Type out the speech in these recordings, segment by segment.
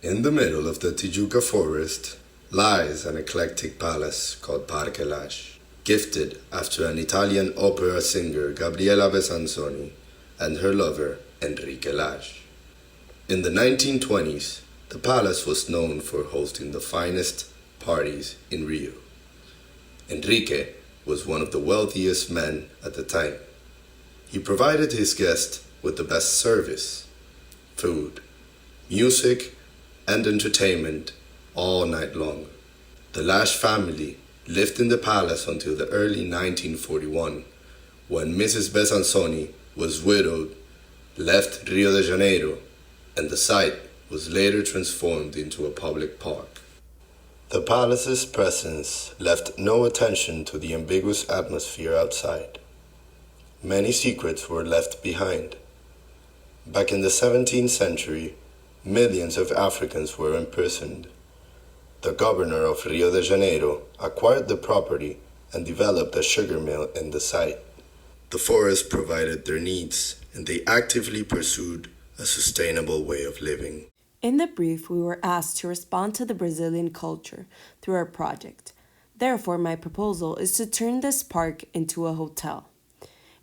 In the middle of the Tijuca forest lies an eclectic palace called Parque Lage, gifted after an Italian opera singer Gabriela Besansoni and her lover Enrique Lage. In the 1920s, the palace was known for hosting the finest parties in Rio. Enrique was one of the wealthiest men at the time. He provided his guests with the best service, food, music, and entertainment all night long. The Lage family lived in the palace until the early 1941, when Mrs. Besansoni was widowed, left Rio de Janeiro, and the site was later transformed into a public park. The palace's presence left no attention to the ambiguous atmosphere outside. Many secrets were left behind. Back in the 17th century, millions of Africans were imprisoned. The governor of Rio de Janeiro acquired the property and developed a sugar mill in the site. The forest provided their needs, and they actively pursued a sustainable way of living. In the brief, we were asked to respond to the Brazilian culture through our project. Therefore, my proposal is to turn this park into a hotel.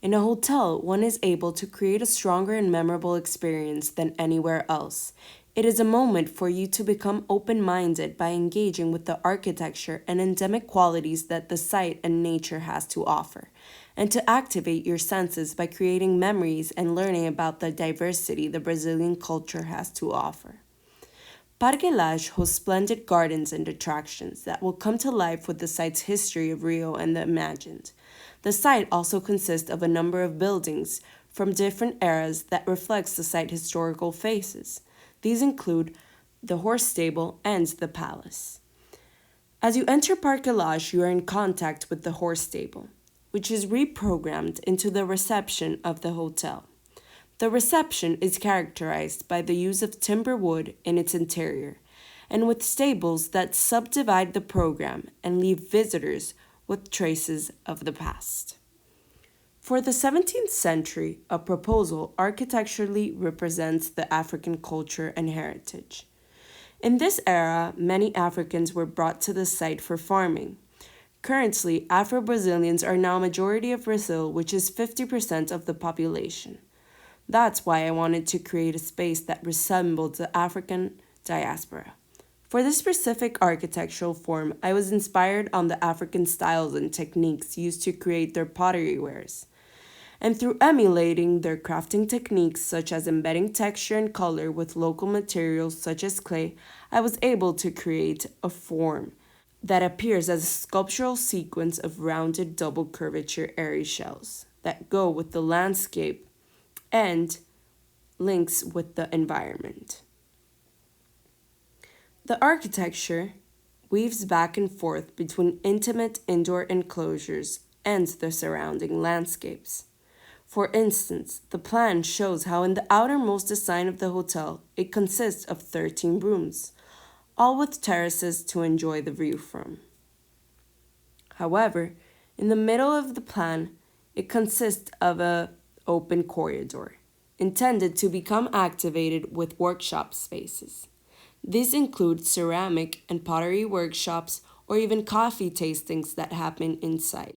In a hotel, one is able to create a stronger and memorable experience than anywhere else. It is a moment for you to become open-minded by engaging with the architecture and endemic qualities that the site and nature has to offer, and to activate your senses by creating memories and learning about the diversity the Brazilian culture has to offer. Parque Lage hosts splendid gardens and attractions that will come to life with the site's history of Rio and the imagined. The site also consists of a number of buildings from different eras that reflects the site's historical phases. These include the horse stable and the palace. As you enter Parque Lage, you are in contact with the horse stable, which is reprogrammed into the reception of the hotel. The reception is characterized by the use of timber wood in its interior, and with stables that subdivide the program and leave visitors with traces of the past. For the 17th century, a proposal architecturally represents the African culture and heritage. In this era, many Africans were brought to the site for farming. Currently, Afro-Brazilians are now a majority of Brazil, which is 50% of the population. That's why I wanted to create a space that resembled the African diaspora. For this specific architectural form, I was inspired on the African styles and techniques used to create their pottery wares. And through emulating their crafting techniques, such as embedding texture and color with local materials such as clay, I was able to create a form that appears as a sculptural sequence of rounded double curvature airy shells that go with the landscape and links with the environment. The architecture weaves back and forth between intimate indoor enclosures and the surrounding landscapes. For instance, the plan shows how in the outermost design of the hotel, it consists of 13 rooms, all with terraces to enjoy the view from. However, in the middle of the plan, it consists of an open corridor, intended to become activated with workshop spaces. These include ceramic and pottery workshops or even coffee tastings that happen inside.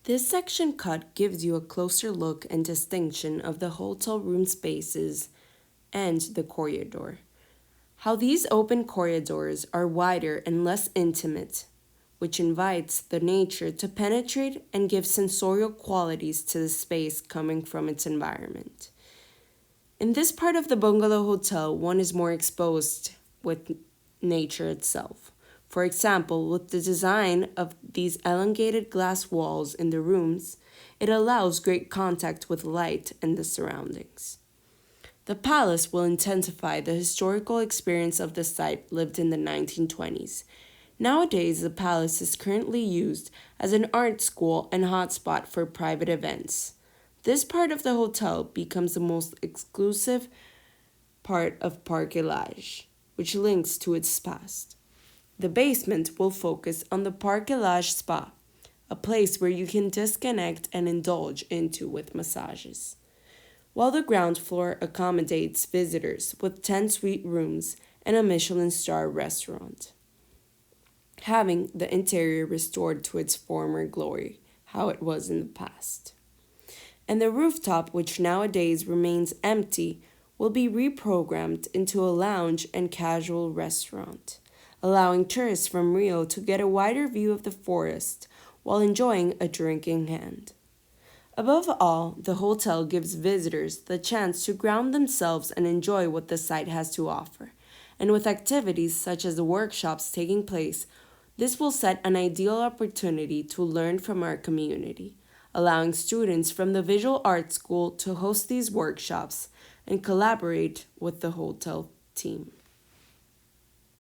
This section cut gives you a closer look and distinction of the hotel room spaces and the corridor. How these open corridors are wider and less intimate, which invites the nature to penetrate and give sensorial qualities to the space coming from its environment. In this part of the bungalow hotel, one is more exposed with nature itself. For example, with the design of these elongated glass walls in the rooms, it allows great contact with light and the surroundings. The palace will intensify the historical experience of the site lived in the 1920s. Nowadays, the palace is currently used as an art school and hotspot for private events. This part of the hotel becomes the most exclusive part of Parque Lage, which links to its past. The basement will focus on the Parque Lage Spa, a place where you can disconnect and indulge into with massages, while the ground floor accommodates visitors with 10 suite rooms and a Michelin star restaurant, having the interior restored to its former glory, how it was in the past. And the rooftop, which nowadays remains empty, will be reprogrammed into a lounge and casual restaurant, allowing tourists from Rio to get a wider view of the forest while enjoying a drink in hand. Above all, the hotel gives visitors the chance to ground themselves and enjoy what the site has to offer. And with activities such as the workshops taking place, this will set an ideal opportunity to learn from our community, allowing students from the Visual Arts School to host these workshops and collaborate with the hotel team.